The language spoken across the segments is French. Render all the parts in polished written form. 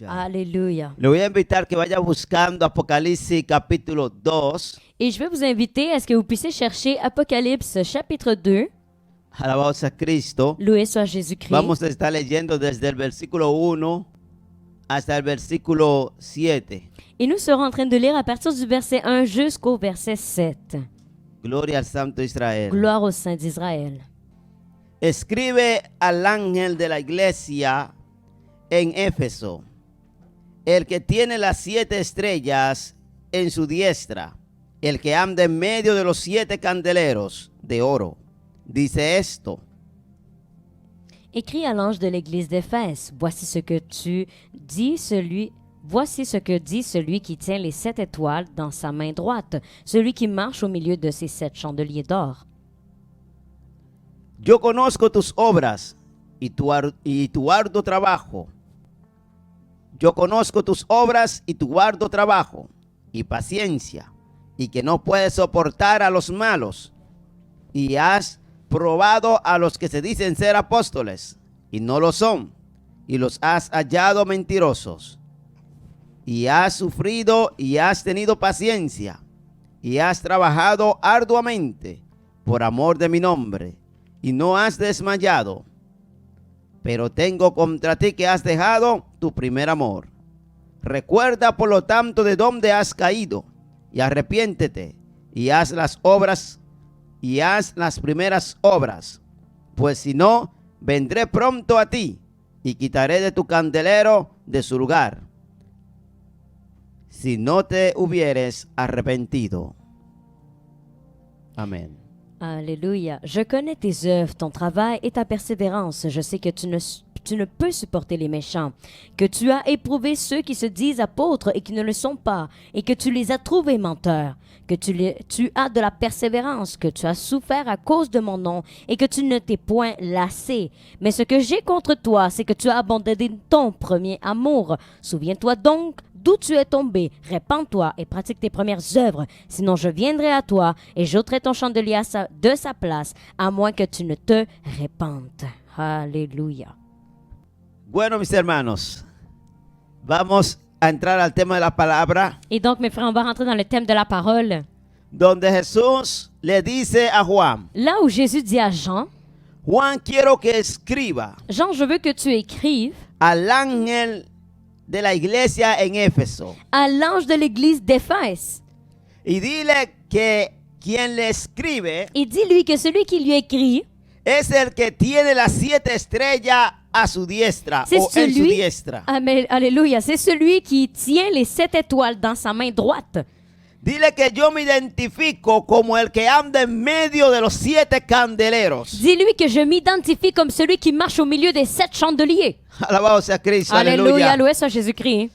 Aleluya. Alléluia. Le voy a invitar que vaya buscando Apocalipsis capítulo 2. Et je vais vous inviter à ce que vous puissiez chercher Apocalypse chapitre 2. Alabado sea Cristo. Loué soit Jésus-Christ. Vamos a estar leyendo desde el versículo 1 hasta el versículo 7. Et nous serons en train de lire à partir du verset 1 jusqu'au verset 7. Gloria al Santo Israel. Gloire au Saint d'Israël. Escribe al ángel de la iglesia en Éfeso, el que tiene las 7 estrellas en su diestra, el que anda en medio de los 7 candeleros de oro, dice esto: Écris à l'ange de l'église d'Éphèse, voici ce que dit celui qui tient les 7 étoiles dans sa main droite, celui qui marche au milieu de ses 7 chandeliers d'or. Yo conozco tus obras y tu arduo trabajo. Yo conozco tus obras y tu arduo trabajo y paciencia, y que no puedes soportar a los malos, y has probado a los que se dicen ser apóstoles y no lo son, y los has hallado mentirosos, y has sufrido y has tenido paciencia, y has trabajado arduamente por amor de mi nombre, y no has desmayado. Pero tengo contra ti que has dejado tu primer amor. Recuerda por lo tanto de dónde has caído, y arrepiéntete, y haz las primeras obras. Pues si no, vendré pronto a ti, y quitaré de tu candelero de su lugar, si no te hubieres arrepentido. Amén. Alléluia. Je connais tes œuvres, ton travail et ta persévérance. Je sais que tu ne peux supporter les méchants, que tu as éprouvé ceux qui se disent apôtres et qui ne le sont pas, et que tu les as trouvés menteurs, que tu as de la persévérance, que tu as souffert à cause de mon nom, et que tu ne t'es point lassé. Mais ce que j'ai contre toi, c'est que tu as abandonné ton premier amour. Souviens-toi donc d'où tu es tombé, répands-toi et pratique tes premières œuvres, sinon je viendrai à toi et j'ôterai ton chandelier de sa place, à moins que tu ne te répandes. Alléluia. Bueno, mis hermanos, vamos a entrar al tema de la palabra, Et donc, mes frères, on va rentrer dans le thème de la parole. donde Jesús le dice a Juan: Là où Jésus dit à Jean, Juan, quiero que escriba Jean, je veux que tu écrives al ángel de la iglesia en Éfeso à l'ange de l'église d'Éphèse. y dile que quien le escribe Et dis-lui que celui qui lui écrit, es el que tiene las 7 estrellas a su diestra c'est o en su celui, diestra. Amen, alléluia, c'est celui qui tient les 7 étoiles dans sa main droite. Dile que yo me identifico como el que anda en medio de los 7 candeleros. Dis-lui que je m'identifie comme celui qui marche au milieu des 7 chandeliers. Alabado sea Cristo, Alléluia, aleluya. loué soit Jésus-Christ.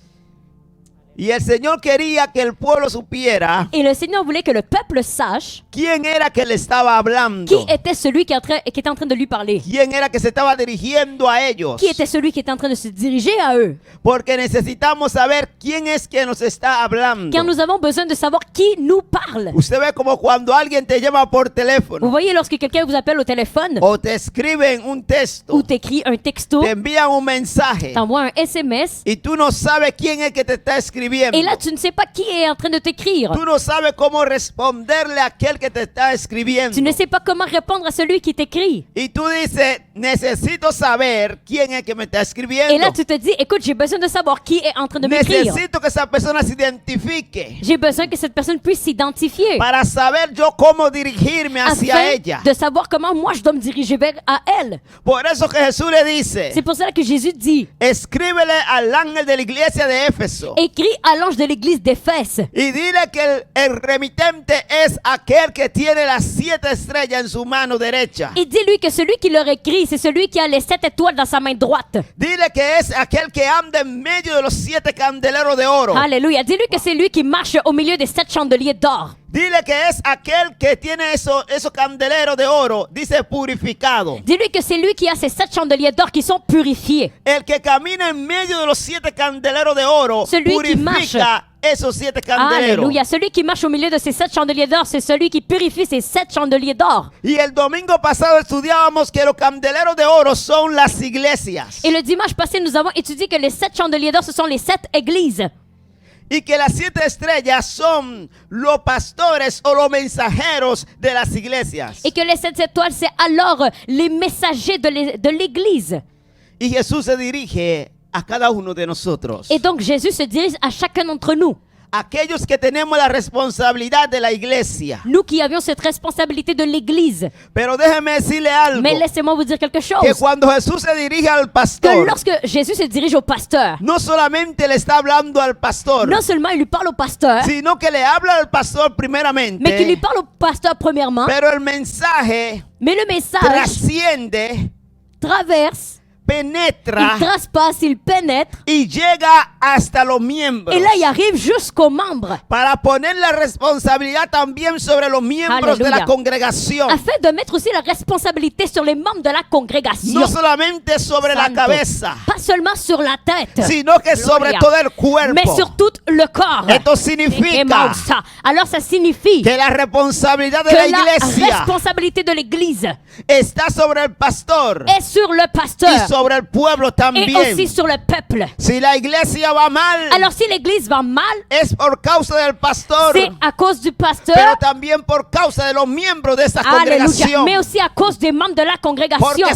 Y el Señor quería que el pueblo supiera Et le Seigneur voulait que le peuple sache quién era que le estaba hablando, qui était celui qui était en train de lui parler. quién era que se estaba dirigiendo a ellos. Qui était celui qui était en train de se diriger à eux. Porque necesitamos saber quién es que nos está hablando. Car nous avons besoin de savoir qui nous parle. Usted ve como cuando alguien te llama por Vous teléfono voyez, lorsque quelqu'un vous appelle au téléphone o te escriben un texto, ou t'écrit un texto, te envían un mensaje t'envoie un SMS, y tú no sabes quién es que te está escribiendo. et là, tu ne sais pas qui est en train de t'écrire. Tú no sabes cómo responderle a aquel que te está escribiendo. Tu ne sais pas comment répondre à celui qui t'écrit. Y tú dices, necesito saber quién es que me está escribiendo. Et là, tu te dis, écoute, j'ai besoin de savoir qui est en train de m'écrire. Necesito que esa persona se identifique J'ai besoin que cette personne puisse s'identifier para saber yo cómo dirigirme hacia afin ella. de savoir comment moi je dois me diriger vers à elle. Por eso que Jesús le dice, C'est pour cela que Jésus dit, escríbele al ángel de la iglesia de Éfeso écris à l'ange de l'église d'Éphèse y dile que el remitente es aquel que tiene las 7 estrellas en su mano derecha. et dis-lui que celui qui leur écrit, c'est celui qui a les 7 étoiles dans sa main droite. Dile que es aquel que anda en medio de los 7 candeleros de oro. Alléluia. Dis-lui que c'est lui qui marche au milieu des 7 chandeliers d'or. Dile que es aquel que tiene esos candeleros de oro, dice purificado. Dis-lui que c'est lui qui a ces 7 chandeliers d'or qui sont purifiés. El que camina en medio de los 7 candeleros de oro Celui qui marche purifica esos 7 candeleros. Alléluia. Celui qui marche au milieu de ces 7 chandeliers d'or, c'est celui qui purifie ces 7 chandeliers d'or. Y el domingo pasado estudiábamos que los candeleros de oro son las iglesias. Et le dimanche passé, nous avons étudié que les 7 chandeliers d'or, ce sont les 7 églises. Y que las 7 estrellas son los pastores o los mensajeros de las iglesias. Et que les 7 étoiles, c'est alors les messagers de l'église. Y Jesús se dirige a cada uno de nosotros. Et donc Jésus se dirige à chacun d'entre nous. Aquellos que tenemos la responsabilidad de la iglesia. Nous qui avions cette responsabilité de l'église. Pero déjeme decirle algo. Mais laissez-moi vous dire quelque chose. Que cuando Jesús se dirige al Que pastor, lorsque Jésus se dirige au pasteur, no solamente le está hablando al pastor, non seulement il lui parle au pasteur, sino que le habla al pastor primeramente. mais qu'il lui parle au pasteur premièrement. Pero el mensaje Mais le message trasciende, traverse, penetra il traspasse, il pénètre. y llega hasta los miembros. Et là, il arrive jusqu'aux membres. Para poner la responsabilidad también sobre los miembros de Aleluya. la congregación. Afin de mettre aussi la responsabilité sur les membres de la congrégation. No solamente sobre la Santo. cabeza, Pas seulement sur la tête, sino que sobre Gloria. todo el cuerpo. mais sur tout le corps. Esto Et significa mausa. Alors ça signifie que la responsabilidad de que la la iglesia responsabilité de l'église está sobre el pastor est sur le y pasteur sobre el pueblo et también. aussi sur le peuple. Si la iglesia va mal, Alors si l'église va mal, es por causa del pastor, c'est à cause du pero pasteur, también por causa de los miembros de esa alléluia, congregación. mais aussi à cause des membres de la congrégation. Porque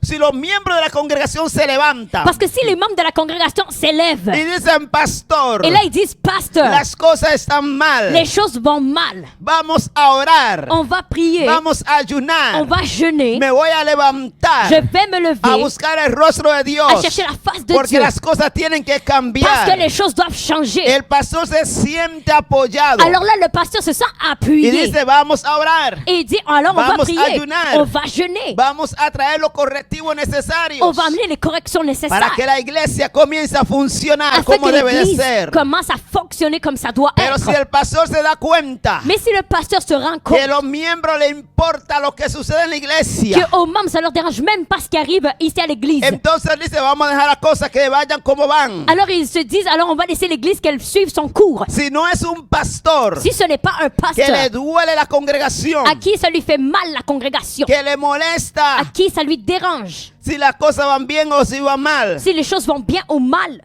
si los miembros de la congregación se levantan Parce que si les membres de la congrégation s'élèvent y dicen, pastor, et là ils disent, pasteur, las cosas están mal, les choses vont mal, vamos a orar, on va prier, vamos a ayunar, on va jeûner, me voy a levantar je vais me a lever buscar el rostro de Dios, à chercher la face de porque Dieu. las cosas tienen que Parce cambiar. que les choses doivent changer. El pastor se siente apoyado Alors là, le pasteur se sent y appuyé. dice, vamos a orar, Et il dit, alors on va Vamos a prier, ayunar. on va jeûner, vamos a traer los correctivos necesarios on va amener les corrections para nécessaires que la iglesia comience a funcionar afin como que debe de l'église ser. commence à fonctionner comme ça doit Pero être. si el pastor se da cuenta Mais si le pasteur se rend compte que los miembros le importa lo que sucede en la iglesia, qu'aux membres, ça leur dérange même pas ce qui arrive ici à l'église, entonces dice, vamos a dejar las cosas que vayan como van. alors ils se disent, alors on va laisser l'église qu'elle suive son cours. Si no es un pastor Si ce n'est pas un que pasteur le duele la congregación, à qui ça lui fait mal la congrégation, que le molesta à qui ça lui dérange, si las cosas van bien o si van mal, si les choses vont bien ou mal,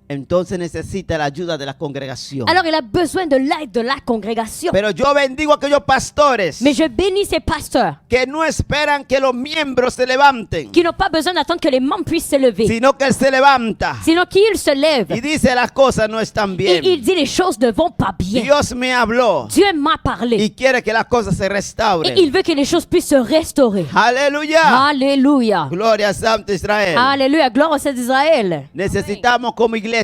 entonces necesita la ayuda de la congregación. alors il a besoin de l'aide de la congrégation. Pero yo bendigo a aquellos pastores Mais je bénis ces pasteurs que no esperan que los miembros se levanten, qui n'ont pas besoin d'attendre que les membres puissent se lever, sino que él se levanta sinon qu'ils se lèvent y dice las cosas no están et bien. il dit les choses ne vont pas bien. Dios me habló Dieu m'a parlé y quiere que las cosas se et restauren. il veut que les choses puissent se restaurer. Aleluya. Alléluia. Gloria a Santo Israel. Alléluia. Gloire au Saint d'Israël. Necesitamos como iglesia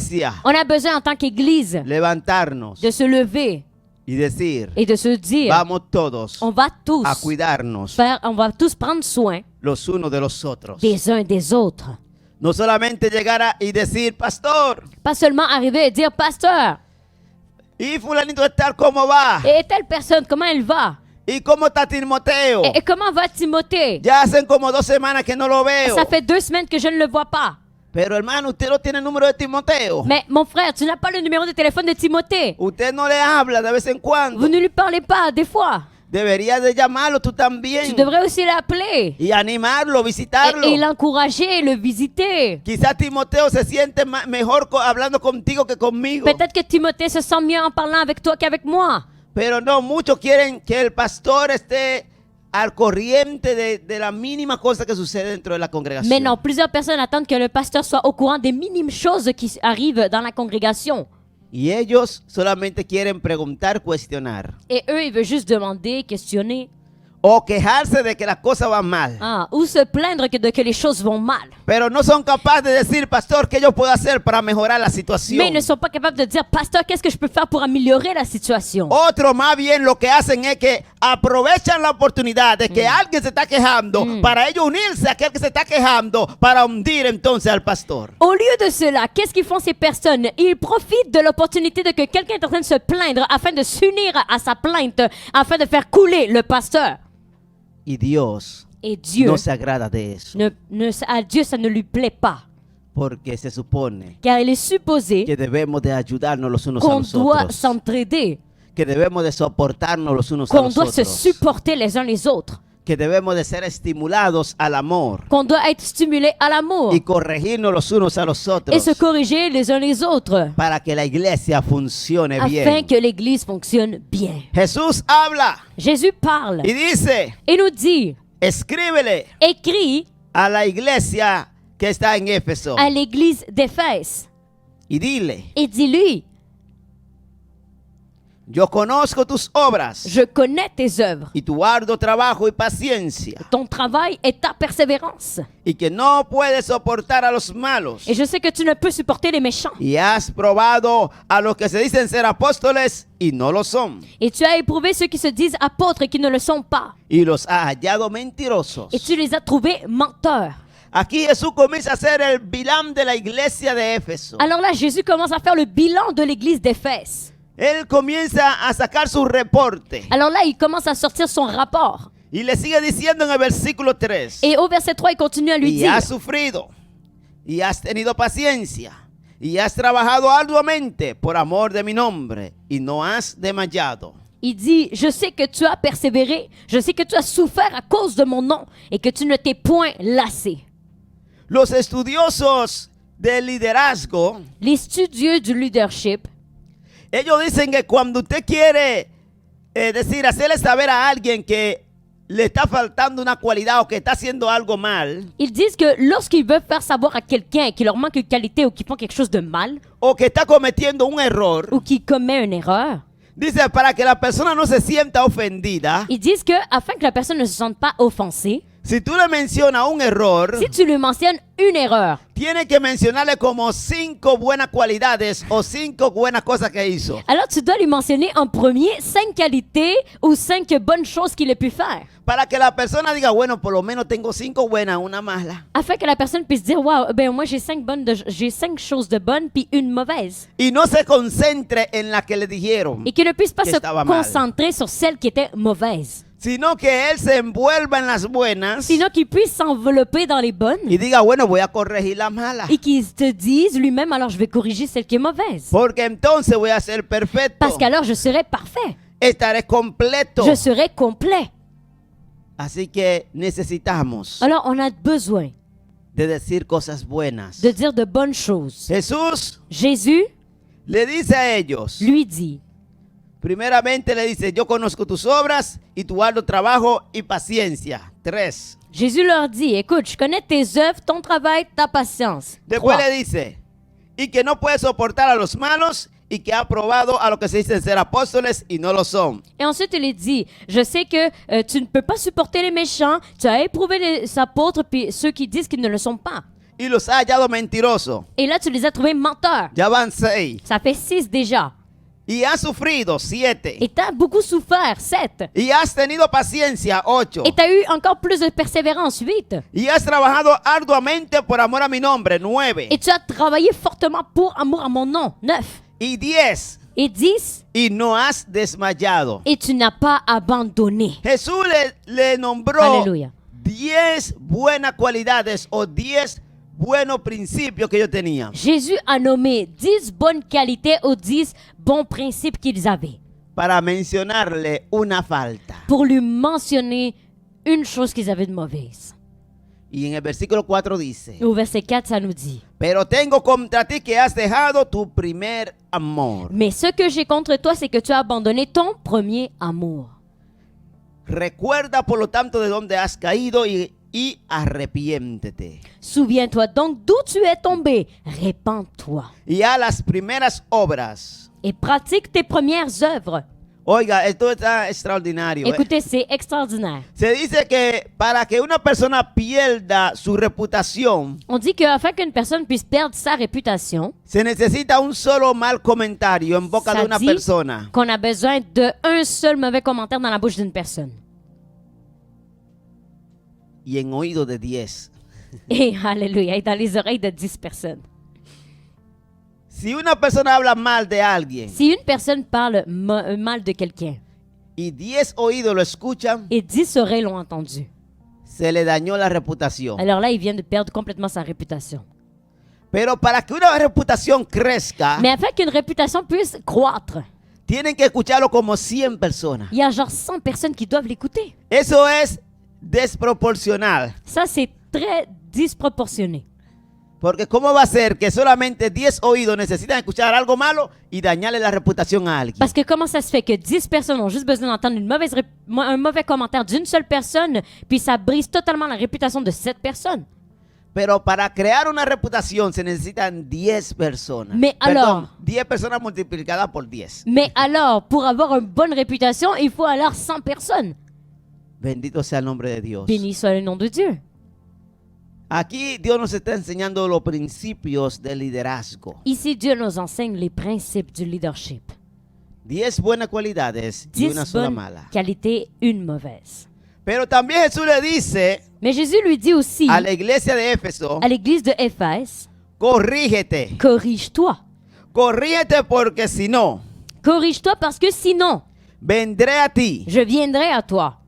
On a besoin en tant qu'Église levantarnos de se lever y decir, et de se dire, vamos todos on va tous a cuidarnos on va tous prendre soin los unos de los otros. des uns des autres. No solamente llegar y decir, pastor, Pas seulement arriver et dire, pasteur, y fulanito de tal, ¿cómo va? et telle personne, comment elle va? ¿Y cómo está Timoteo? Et comment va Timothée? Ya hacen como 2 semanas que no lo veo. Ça fait 2 semaines que je ne le vois pas. Pero hermano, usted no tiene el número de Timoteo. Mais mon frère, tu n'as pas le numéro de téléphone de Timothée. Usted no le habla de vez en cuando. Vous ne lui parlez pas des fois. Debería de llamarlo tú también. Tu devrais aussi l'appeler Y animarlo, visitarlo. et l'encourager, le visiter. Quizás Timoteo se siente mejor hablando contigo que conmigo. Peut-être que Timothée se sent mieux en parlant avec toi qu'avec moi. Pero no, muchos quieren que el pastor esté al corriente de la mínima cosa que sucede dentro de la congregación. Mais non, plusieurs personnes attendent que le pasteur soit au courant des minimes choses qui arrivent dans la congrégation. Y ellos solamente quieren preguntar, cuestionar. Et eux, ils veulent juste demander, questionner. O quejarse de que las cosas van mal. Ou se plaindre de que les choses vont mal. Pero no son capaces de decir, pastor, ¿qué yo puedo hacer para mejorar la situación? Mais ils ne sont pas capables de dire, pasteur, qu'est-ce que je peux faire pour améliorer la situation? Otros más bien lo que hacen es que aprovechan la oportunidad de que alguien se está quejando para ellos unirse a aquel que se está quejando para hundir entonces al pastor. Au lieu de cela, qu'est-ce qu'ils font ces personnes? Ils profitent de l'opportunité de que quelqu'un est en train de se plaindre afin de s'unir à sa plainte, afin de faire couler le pasteur. Y Dios Et Dieu, no se agrada de eso. à Dieu, ça ne lui plaît pas. Porque se supone car il est supposé que debemos de ayudarnos los unos a qu'on los doit otros, s'entraider, que debemos de soportarnos los unos a qu'on los doit se otros, supporter les uns les autres, que debemos de ser estimulados al amor qu'on doit être stimulé à l'amour y corregirnos los unos a los et otros se corriger les uns les autres para que la iglesia funcione afin bien. que l'Église fonctionne bien. Jesús habla Jésus parle y dice, et nous dit, escríbele écris a la iglesia que está en Éfeso à l'Église d'Éphèse y dile, et dis-lui, yo conozco tus obras je connais tes œuvres, y tu arduo trabajo y paciencia, ton travail et ta persévérance. y que no puedes soportar a los malos. Et je sais que tu ne peux supporter les méchants. Y has probado a los que se dicen ser apóstoles y no lo son. Et tu as éprouvé ceux qui se disent apôtres et qui ne le sont pas. Y los has hallado mentirosos. Et tu les as trouvés menteurs. Aquí Jesús comienza a hacer el bilan de la iglesia de Éfeso. Alors là, Jésus commence à faire le bilan de l'église d'Éphèse. Él comienza a sacar su reporte. Alors là, il commence à sortir son rapport. Y le sigue diciendo en el versículo 3. Et au verset 3, il continue à lui Y dire, has sufrido, y has tenido paciencia, y has trabajado arduamente por amor de mi nombre, y no has desmayado. il dit, je sais que tu as persévéré, je sais que tu as souffert à cause de mon nom et que tu ne t'es point lassé. Los estudiosos del liderazgo, Les studieux du leadership, ellos dicen que cuando usted quiere hacerle saber a alguien que le está faltando una cualidad o que está haciendo algo mal, ils disent que lorsqu'ils veulent faire savoir à quelqu'un qu'il leur manque une qualité ou qu'ils font quelque chose de mal o que está cometiendo un error, ou qu'il commet une erreur, dice para que la persona no se sienta ofendida, ils disent que afin que la personne ne se sente pas offensée, si tú le mencionas un error, si tu lui mentionnes une erreur, tiene que mencionarle como 5 buenas cualidades o 5 buenas cosas que hizo. alors tu dois lui mentionner en premier 5 qualités ou 5 bonnes choses qu'il a pu faire. Para que la persona diga, bueno, por lo menos tengo 5 buenas, una mala. Afin que la personne puisse dire, wow, ben moi j'ai 5 choses de bonnes puis une mauvaise. Y no se concentre en la que le dijeron, Et qu'il ne puisse pas Que se estaba mal. concentrer sur celle qui était mauvaise. sino que él se envuelva en las buenas Sinon qu'il puisse s'envelopper dans les bonnes y diga, bueno, voy a corregir las malas. et qu'il te dise lui-même, alors je vais corriger celle qui est mauvaise. Porque entonces voy a ser perfecto. Parce qu'alors je serai parfait. Estaré completo. Je serai complet. Así que necesitamos Alors on a besoin de decir cosas buenas. de dire de bonnes choses. Jesús Jésus le dice a ellos, lui dit, primeramente le dice, yo conozco tus obras y tu arduo trabajo y paciencia. 3. Jésus leur dit, écoute, je connais tes œuvres, ton travail, ta patience. Después 3. le dice, y que no puede soportar a los malos y que ha probado a los que se dicen ser apóstoles y no lo son. Et ensuite, il est dit, je sais que tu ne peux pas supporter les méchants, tu as éprouvé les apôtres, puis ceux qui disent qu'ils ne le sont pas. Y los ha hallado mentirosos. Et là, tu les as trouvés menteurs. Ya van 6. Ça fait 6 déjà. Y has sufrido 7. Et tu as beaucoup souffert, 7. Y has tenido paciencia 8. Et tu as eu encore plus de persévérance, 8. Y has trabajado arduamente por amor a mi nombre 9. Et tu as travaillé fortement pour amour à mon nom, 9. Y 10. Et 10, Y no has desmayado. et tu n'as pas abandonné. Jesús le nombró Alléluia. 10 buenas cualidades o 10 buenos principios que yo tenía Jésus a nommé 10 bonnes qualités ou 10 bons principes qu'ils avaient para mencionarle una falta. pour lui mentionner une chose qu'ils avaient de mauvaise. Y en el versículo 4 dice, Au verset 4, ça nous dit, pero tengo contra ti que has dejado tu primer amor. mais ce que j'ai contre toi, c'est que tu as abandonné ton premier amour. Recuerda por lo tanto de dónde has caído y arrepiéntete. Souviens-toi donc d'où tu es tombé. Répands-toi Y a las primeras obras. et pratique tes premières œuvres. Oiga, esto está extraordinario. Écoutez, c'est extraordinaire. Se dice que para que una persona pierda su reputación, On dit qu'afin qu'une personne puisse perdre sa réputation, se necesita un solo mal comentario en boca de ça una dit persona. qu'on a besoin d'un seul mauvais commentaire dans la bouche d'une personne. Y en oído de 10. Et alléluia, et dans les oreilles de 10 personnes. Si una persona habla mal de alguien Si une personne parle mal de quelqu'un y 10 oídos lo escuchan, et 10 oreilles l'ont entendu, se le dañó la reputación. alors là, il vient de perdre complètement sa réputation. Pero para que una reputación crezca, Mais afin qu'une réputation puisse croître, tienen que escucharlo como 100 personas. il y a genre 100 personnes qui doivent l'écouter. Eso es desproporcional. Ça, c'est très disproportionné. Porque ¿cómo va a ser que solamente 10 oídos necesitan escuchar algo malo y dañarle la reputación a alguien? Parce que comment ça se fait que 10 personnes ont juste besoin d'entendre un mauvais commentaire d'une seule personne, puis ça brise totalement la réputation de cette personne? Pero para crear una reputación se necesitan 10 personas. Mais alors- 10 personas multiplicadas por 10. Mais alors, pour avoir une bonne réputation, il faut alors 100 personnes. Bendito sea el nombre de Dios. Béni soit le nom de Dieu. Aquí Dios nos está enseñando los principios del liderazgo. Ici, Dieu nous enseigne les principes du leadership. 10 buenas cualidades y 10 una sola bonnes mala. qualités, une mauvaise. Pero también Jesús le dice Mais Jésus lui dit aussi a la iglesia de Éfeso, à l'église de Éphèse, corrígete. corrige-toi. Corrígete porque si no, Corrige-toi parce que sinon, vendré a ti je viendrai à toi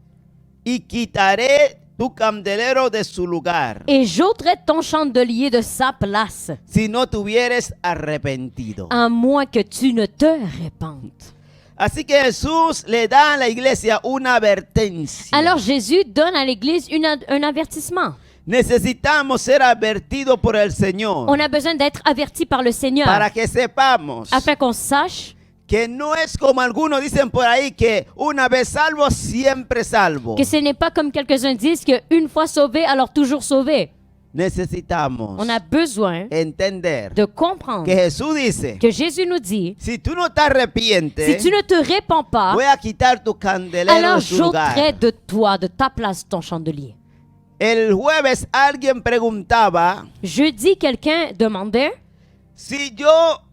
y quitaré tu candelero de su lugar et j'ôterai ton chandelier de sa place, si no te hubieres arrepentido. à moins que tu ne te répandes. Así que Jesús le da a la iglesia una advertencia. Alors Jésus donne à l'église un avertissement. Necesitamos ser advertidos por el Señor On a besoin d'être averti par le Seigneur para que sepamos afin qu'on sache que no es como algunos dicen por ahí que una vez salvo, siempre salvo. que ce n'est pas comme quelques-uns disent qu'une fois sauvé, alors toujours sauvé. Necesitamos On a besoin entender de comprendre que Jesús dice, que Jésus nous dit, si tú no te arrepientes, si tu ne te répands pas, voy a quitar tu candelero alors de su lugar. j'ôterai de toi, de ta place, ton chandelier. El jueves alguien preguntaba, Jeudi, quelqu'un demandait, si yo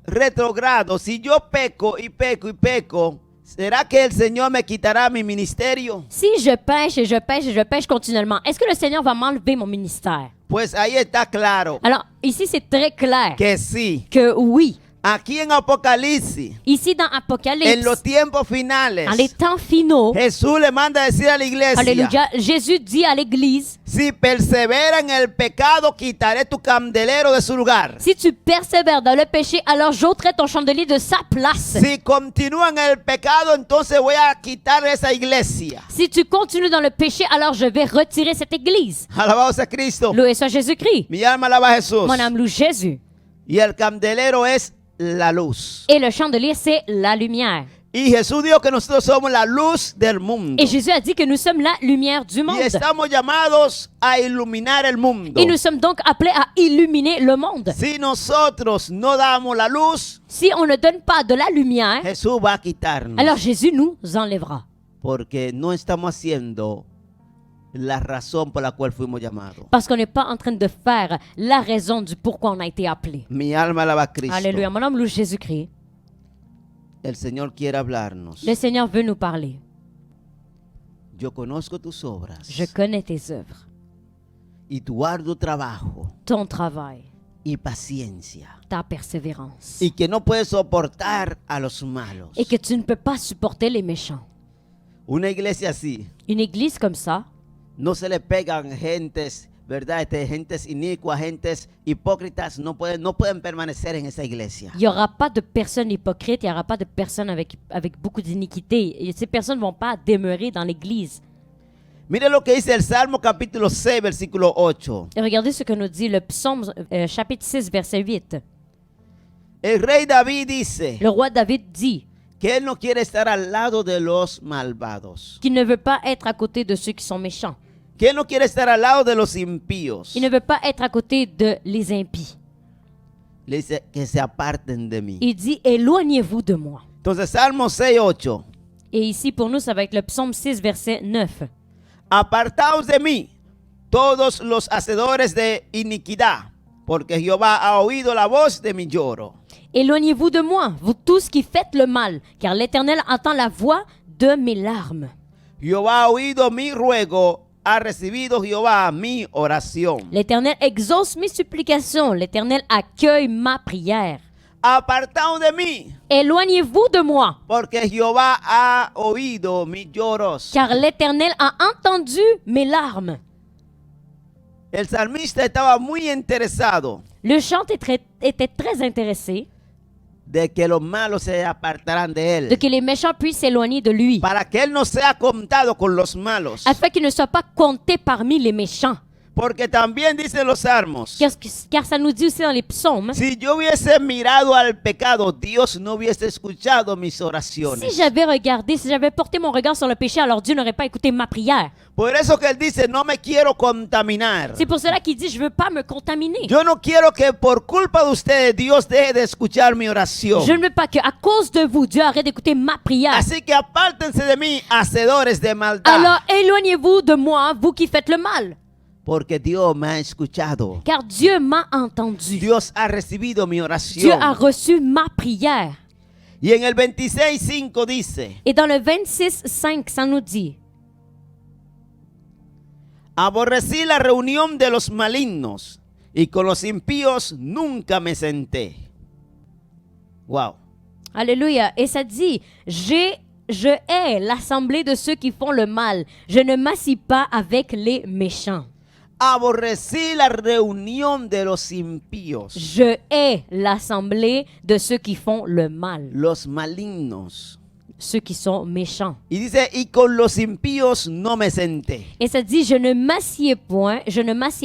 retrogrado, si yo peco y peco y peco, ¿será que el Señor me quitará mi ministerio? si je pêche et je pêche et je pêche continuellement, est-ce que le Seigneur va m'enlever mon ministère? Pues ahí está claro Alors, ici, c'est très clair que sí. que oui. Aquí en Apocalipsis, Ici, dans en Apocalypse, los tiempos finales, dans les temps finaux, Jesús le manda a decir a la iglesia, Alléluia, Jésus dit à l'Église, si persevera en el pecado, quitaré tu candelero de su lugar. si tu persévères dans le péché, alors j'ôterai ton chandelier de sa place. Si continúa en el pecado, entonces voy a quitar esa iglesia. Si tu continues dans le péché, alors je vais retirer cette Église. Alabado sea Cristo. Loué soit Jésus-Christ. Mi alma alaba a Jesús. Mon âme loue Jésus. Y el candelero es la luz. Et le chandelier, c'est la lumière. Y Jesús dijo que nosotros somos la luz del mundo. Et Jésus a dit que nous sommes la lumière du Y monde. estamos llamados a iluminar el mundo. Et nous sommes donc appelés à illuminer le monde. Si nosotros no damos la luz, Si on ne donne pas de la lumière, Jesús va a quitarnos. alors Jésus nous enlèvera. Porque no estamos haciendo la razón por la cual fuimos llamados. Parce qu'on n'est pas en train de faire la raison du pourquoi on a été appelé. Mi alma alaba a Cristo. Alléluia. Mon âme loue Jésus-Christ. El Señor quiere hablarnos. Le Seigneur veut nous parler. Yo conozco tus obras Je connais tes œuvres, y tu arduo trabajo ton travail, y paciencia, ta persévérance. y que no puedes soportar a los malos. Et que tu ne peux pas supporter les méchants. Una iglesia así Une église comme ça, no se le pegan gentes, ¿verdad? Gentes inicuas, gentes hipócritas, no pueden permanecer en esa iglesia. il n'y aura pas de personnes hypocrites, il n'y aura pas de personnes avec beaucoup d'iniquité. Et ces personnes ne vont pas demeurer dans l'église. Mire lo que dice el Salmo capítulo 6, versículo 8. Et regardez ce que nous dit le psaume chapitre 6, verset 8. El rey David dice Le roi David dit que él no quiere estar al lado de los malvados, qu'il ne veut pas être à côté de ceux qui sont méchants. que él no quiere estar al lado de los impíos. Il ne veut pas être à côté de les impies. Le dice que se aparten de mí. Il dit, éloignez-vous de moi. Entonces, Salmo 6, 8. Et ici, pour nous, ça va être le psaume 6, verset 9. Apartaos de mí, todos los hacedores de iniquidad, porque Jehová ha oído la voz de mi lloro. Éloignez-vous de moi, vous tous qui faites le mal, car l'Éternel entend la voix de mes larmes. Jehová ha oído mi ruego, ha recibido Jehová mi oración. L'Éternel exauce mes supplications, l'Éternel accueille ma prière. Apartaos de mí, Éloignez-vous de moi, porque Jehová ha oído mis lloros. car l'Éternel a entendu mes larmes. El salmista estaba muy interesado Le chant était très intéressé de que los malos se apartaran de de él, que les méchants puissent s'éloigner de lui, para que él no sea contado con los malos. afin qu'il ne soit pas compté parmi les méchants. Porque también dicen los salmos, Car ça nous dit aussi dans les psaumes, si yo hubiese mirado al pecado, Dios no hubiese escuchado mis si oraciones. j'avais regardé, si j'avais porté mon regard sur le péché, alors Dieu n'aurait pas écouté ma prière. Por eso que él dice, no me quiero contaminar. C'est pour cela qu'il dit, je ne veux pas me contaminer. Yo no quiero que por culpa de ustedes Dios deje de escuchar mi oración. Je ne veux pas qu'à cause de vous, Dieu arrête d'écouter ma prière. Así que apártense de mí, hacedores de maldad. Alors éloignez-vous de moi, vous qui faites le mal. Porque Dios me ha escuchado. Car Dieu m'a entendu. Dios ha recibido mi Dieu oración. a reçu ma prière. Y en el 26:5 dice, Et dans le 26:5, ça nous dit, aborrecí la reunión de los malignos y con los impíos nunca me senté. Wow. Alléluia. Et ça dit, je hais l'assemblée de ceux qui font le mal. Je ne m'assis pas avec les méchants. Aborrecí la reunión de los impíos, Je hais l'assemblée de ceux qui font le mal, los malignos. ceux qui sont méchants. Y dice, y con los impíos no me senté. Et ça dit, je ne m'assieds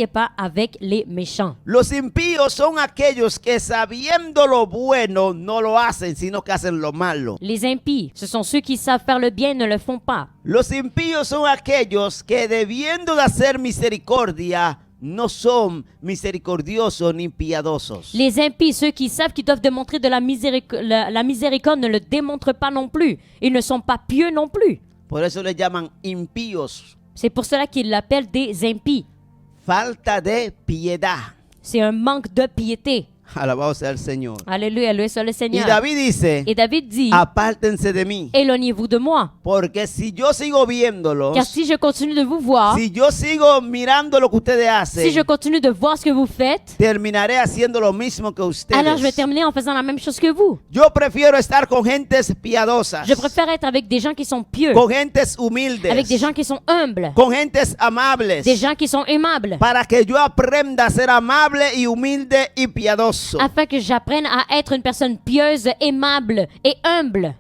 pas avec les méchants. Los impíos son aquellos que sabiendo lo bueno no lo hacen, sino que hacen lo malo. Les impies, ce sont ceux qui savent faire le bien et ne le font pas. Los impíos son aquellos que debiendo de hacer misericordia no son misericordiosos ni piadosos. Les impies, ceux qui savent qu'ils doivent démontrer de la miséricorde, ne le démontrent pas non plus. Ils ne sont pas pieux non plus. Por eso les llaman impíos. C'est pour cela qu'ils l'appellent des impies. Falta de piedad. C'est un manque de piété. Alabado sea el Señor. Alléluia, loué soit le Y Seigneur. David dice, Et David dit, apártense de mí. éloignez-vous de moi. Porque si yo sigo viéndolos, Car si je continue de vous voir, si yo sigo mirando lo que ustedes si je hacen, continue de voir ce que vous faites, terminaré haciendo lo mismo que alors je vais ustedes. terminer en faisant la même chose que vous. Yo prefiero estar con gentes piadosas, Je préfère être avec des gens qui sont pieux, con gentes humildes, avec des gens qui sont humbles, con gentes amables, des gens qui sont aimables, para que yo aprenda a ser amable y humilde y piadoso. afin que j'apprenne à être une personne pieuse, aimable et humble.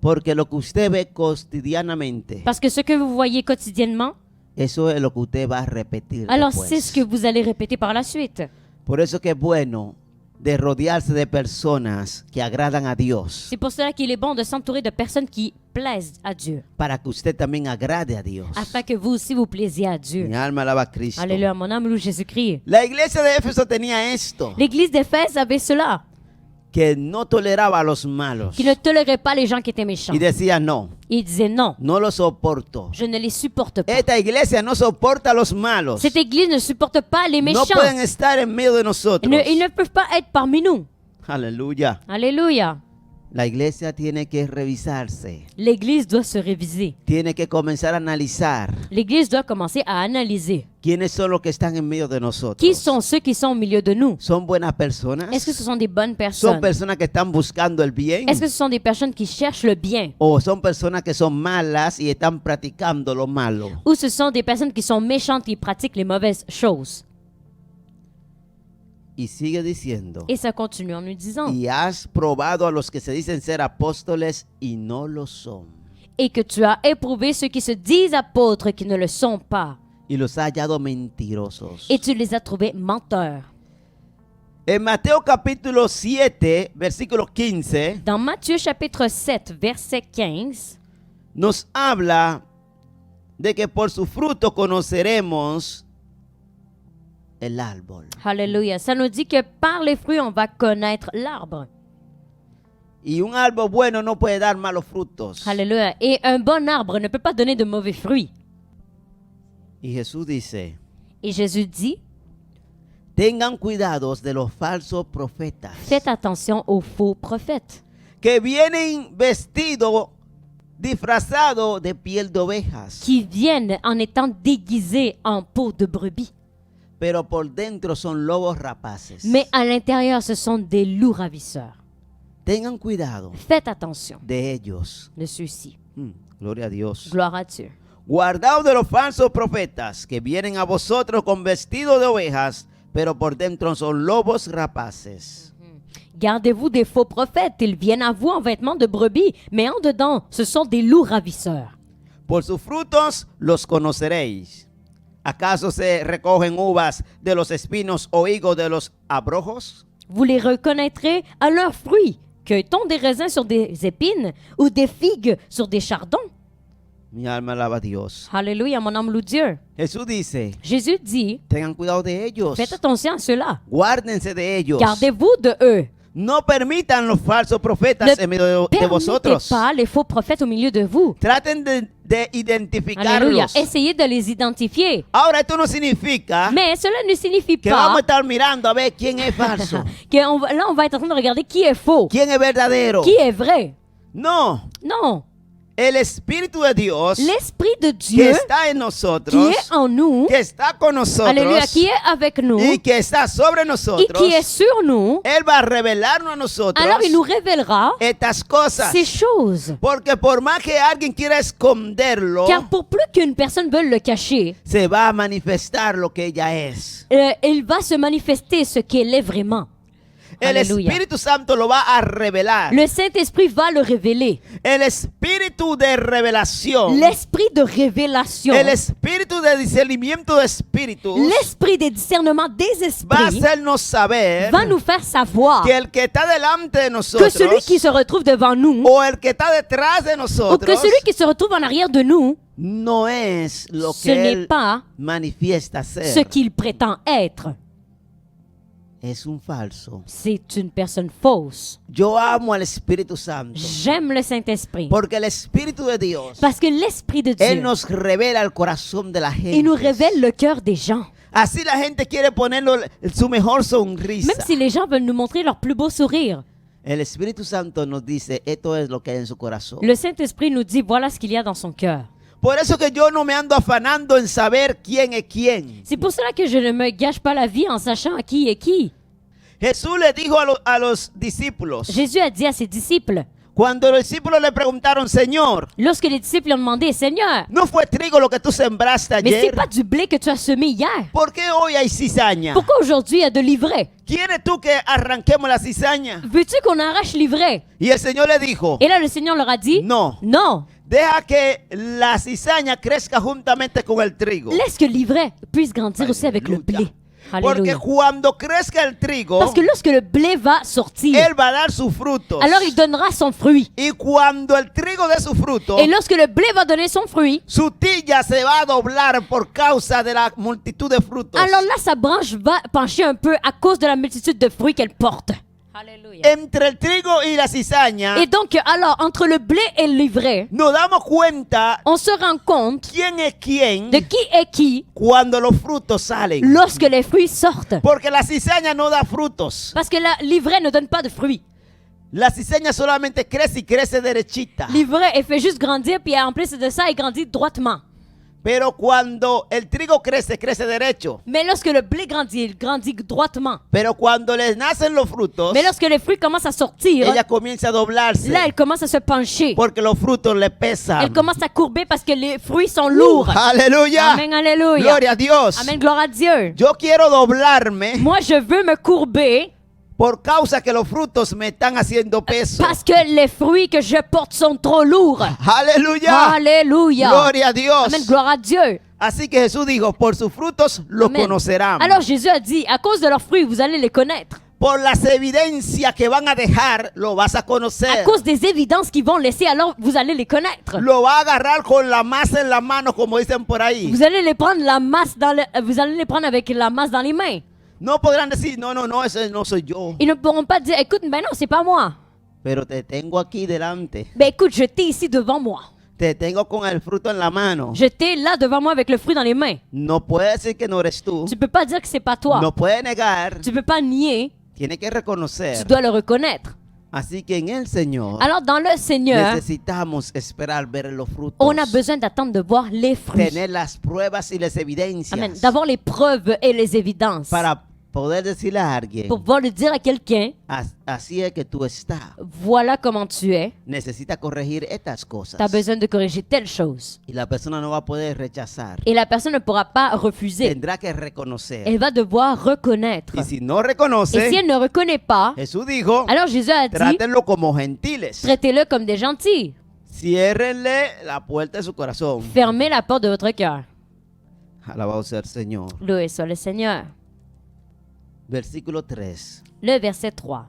Porque lo que usted ve cotidianamente, Parce que ce que vous voyez quotidiennement, eso es lo que usted va a repetir alors después. c'est ce que vous allez répéter par la suite. Por eso que es bueno de rodearse de personas que agradan a Dios, C'est pour cela qu'il est bon de s'entourer de personnes qui plaisent à Dieu, para que usted también agrade a Dios. afin que vous aussi vous plaisiez à Dieu. Mi alma alaba a Cristo. Alléluia, mon âme loue Jésus-Christ. La iglesia de Éfeso tenía esto, L'église d'Éphèse avait cela, que no toleraba a los malos. qui ne tolérait pas les gens qui étaient méchants. Y decía, no, Il disait non, no lo soporto. je ne les supporte pas. Esta iglesia no soporta a los malos. Cette église ne supporte pas les No méchants. pueden estar en medio de nosotros. Ils ne peuvent pas être parmi nous. Aleluya. Alléluia. La iglesia tiene que revisarse. L'église doit se réviser. Tiene que comenzar a analizar L'église doit commencer à analyser. quiénes son los que están en medio de nosotros. Qui sont ceux qui sont au milieu de nous? ¿Son buenas personas? Est-ce que ce sont des bonnes ¿Son personnes? personas que están buscando el bien? Est-ce que ce sont des personnes qui cherchent le bien? ¿O son personas que son malas y están practicando lo malo? Ou ce sont des personnes qui sont méchantes et pratiquent les mauvaises choses? Y sigue diciendo, Et ça continue en nous disant, y has probado a los que se dicen ser apóstoles y no lo son. et que tu as éprouvé ceux qui se disent apôtres qui ne le sont pas, Y los has hallado mentirosos. et tu les as trouvés menteurs. En Mateo capítulo 7, versículo 15, Dans Matthieu chapitre 7, verset 15, nos habla de que por su fruto conoceremos el árbol. Alléluia, ça nous dit que par les fruits, on va connaître l'arbre. Y un árbol bueno no puede dar malos frutos. Alléluia. Et un bon arbre ne peut pas donner de mauvais fruits. Y Jesús dice, Et Jésus dit, tengan cuidados de los falsos profetas faites attention aux faux prophètes que vienen vestidos, disfrazados de piel de ovejas, qui viennent en étant déguisés en peau de brebis. pero por dentro son lobos rapaces. Mais à l'intérieur, ce sont des loups ravisseurs. Tengan cuidado Faites attention de ellos. de ceux-ci. Gloria a Dios. Gloire à Dieu. Guardaos de los falsos profetas que vienen a vosotros con vestido de ovejas, pero por dentro son lobos rapaces. Gardez-vous des faux prophètes. Ils viennent à vous en vêtements de brebis, mais en dedans, ce sont des loups ravisseurs. Por sus frutos los conoceréis. ¿Acaso se recogen uvas de los espinos o higos de los abrojos? Vous les reconnaîtrez à leurs fruits. Cueille-t-on des raisins sur des épines ou des figues sur des chardons? Mi alma alaba a Dios. Alléluia, mon âme loue Dieu. Jesús dice, Jésus dit, tengan cuidado de ellos. faites attention à cela. Guárdense de ellos. Gardez-vous de eux. No permitan los falsos profetas en medio de Permettez vosotros. pas les faux prophètes au milieu de vous. Traten de Alléluia. identificarlos. Essayez de les identifier. Ahora, esto no significa Mais cela ne signifie que vamos a pas estar mirando a ver quién es falso, là, on va être en train de regarder qui est faux, quién es verdadero. qui est vrai. No, Non. el Espíritu de Dios L'Esprit de que Dieu está en qui nosotros, est en nous, que está con nosotros Alléluia, qui est avec nous y que está sobre et nosotros, qui est sur nous, Él va a revelarnos a nosotros alors il nous révélera estas cosas. ces choses. Porque por más que alguien quiera esconderlo, Car pour plus qu'une personne veuille le cacher, se va a manifestar lo que ella es. il va se manifester ce qu'elle est vraiment. El Alléluia. Espíritu Santo lo va a revelar. Le Saint-Esprit va le révéler. El espíritu de revelación, L'Esprit de révélation, el espíritu de discernimiento de espíritus l'Esprit des discernements des va a esprits hacernos saber va nous faire savoir que el que está delante de que nosotros celui qui se retrouve devant nous o el que está detrás de ou que nosotros celui qui se retrouve en arrière de nous, no es lo ce que n'est él pas manifiesta ce ser. qu'il prétend être. Es un falso. C'est une personne fausse. Yo amo al Espíritu Santo J'aime le Saint-Esprit porque el Espíritu de Dios, parce que l'Esprit de Él Dieu, nos revela el corazón de la il nous gente. révèle le cœur des gens. Así la gente quiere ponerlo su mejor sonrisa. Même si les gens veulent nous montrer leur plus beau sourire, El Espíritu Santo nos dice, esto es lo que hay en su corazón. le Saint-Esprit nous dit voilà ce qu'il y a dans son cœur. Por eso que yo no me ando afanando en saber quién es quién. C'est pour cela que je ne me gâche pas la vie en sachant qui est qui. Jesús le dijo a los discípulos, Jésus a dit à ses disciples, cuando los discípulos le preguntaron, Señor, lorsque les disciples lui ont demandé, Seigneur, ¿no fue trigo lo que tú sembraste mais c'est ayer? pas du blé que tu as semé hier. ¿Por qué hoy hay cizaña? Pourquoi aujourd'hui il y a de l'ivraie? ¿Quieres tú que arranquemos la cizaña? Veux-tu qu'on arrache l'ivraie? Y el Señor le dijo, Et là, le Seigneur leur a dit, no, non, deja que la cizaña crezca juntamente con el trigo. laisse que l'ivraie puisse grandir aussi avec le blé. Porque Alléluia. cuando crezca el trigo, Parce que lorsque le blé va sortir, Él va a dar sus frutos. alors il donnera son fruit. Y cuando el trigo dé su fruto, Et lorsque le blé va donner son fruit, su tilla se va a doblar por causa de la multitud de frutos. alors là, sa branche va pencher un peu à cause de la multitude de fruits qu'elle porte. Alléluia. Entre el trigo y la cizaña, Et donc, alors, entre le blé et l'ivraie, nos damos cuenta on se rend compte quién es quién de qui est qui cuando los frutos salen. lorsque les fruits sortent. Porque la cizaña no da frutos. Parce que l'ivraie ne donne pas de fruits. La cizaña solamente crece y crece derechita. L'ivraie, elle fait juste grandir, puis en plus de ça, elle grandit droitement. Pero cuando el trigo crece, crece derecho. Mais lorsque le blé grandit, il grandit droitement. Pero cuando les nacen los frutos, Mais lorsque les fruits commencent à sortir, ella comienza a doblarse. là, elle commence à se pencher. Porque los frutos le pesan. Elle commence à courber parce que les fruits sont lourds. Aleluya. Amen, alléluia. Gloria a Dios. Amen, gloire à Dieu. Yo quiero doblarme Moi, je veux me courber por causa que los frutos me están haciendo peso. parce que les fruits que je porte sont trop lourds. Aleluya. Alléluia. Gloria a Dios. Amen, gloire à Dieu. Así que Jesús dijo, por sus frutos lo Amen. conocerán. Alors Jésus a dit, à cause de leurs fruits, vous allez les connaître. Por las evidencias que van a dejar, lo vas a À conocer. cause des évidences qu'ils vont laisser, alors vous allez les connaître. Lo va a agarrar con la masa en la mano, como dicen por ahí. Vous allez les prendre vous allez les prendre avec la masse dans les mains. No podrán decir, no, no, no, ese no soy yo. Ils ne pourront pas dire, écoute, ben non, c'est pas moi. Pero te tengo aquí delante. Ben écoute, je t'ai ici devant moi. Te tengo con el fruto en la mano. Je t'ai là devant moi avec le fruit dans les mains. No puede decir que no eres tú. Tu peux pas dire que c'est pas toi. No puede negar. Tu peux pas nier. Tiene que Tu reconocer. dois le reconnaître. Así que en el Señor Alors dans le Seigneur, necesitamos esperar ver los frutos. on a besoin d'attendre de voir les fruits. Tener las pruebas y las evidencias. Amen. D'avoir les preuves et les évidences. Para poder decirle a alguien, pour pouvoir le dire à quelqu'un, Así es que tú estás. voilà comment tu es, Necesita corregir estas tu as cosas. besoin de corriger telle chose. Y la persona no va a poder rechazar. Et la personne ne pourra pas refuser. Tendrá que reconocer. Elle va devoir reconnaître. Y si no Et reconoce, si elle ne reconnaît pas, Jesús dijo, alors Jésus a dit, trátenlo como gentiles. traitez-le comme des gentils. Ciérrenle la puerta de su corazón. Fermez la porte de votre cœur. Alabado sea el Señor. Loué soit le Seigneur. Versículo 3. Le verset 3.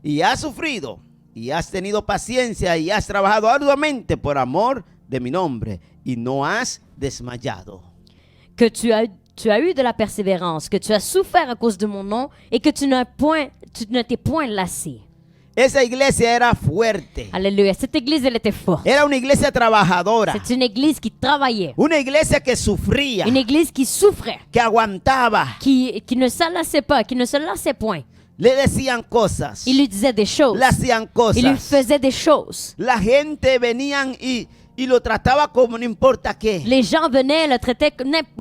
Y has sufrido, y has tenido paciencia, y has trabajado arduamente por amor de mi nombre, y no has desmayado. Que tu as eu de la persévérance, que tu as souffert à cause de mon nom et que tu ne t'es point lassé. Esa iglesia era fuerte. Alléluia. Cette église, elle était forte. Era una iglesia trabajadora. C'est une église qui travaillait. Una iglesia que sufría, Une église qui souffrait, que aguantaba. qui ne s'enlaçait pas, qui ne se lassait point. Le decían cosas. Il lui disait des choses. Le hacían Il lui cosas. faisait des choses. La gente venían y lo trataba como no importa qué. Les gens venaient, le traitaient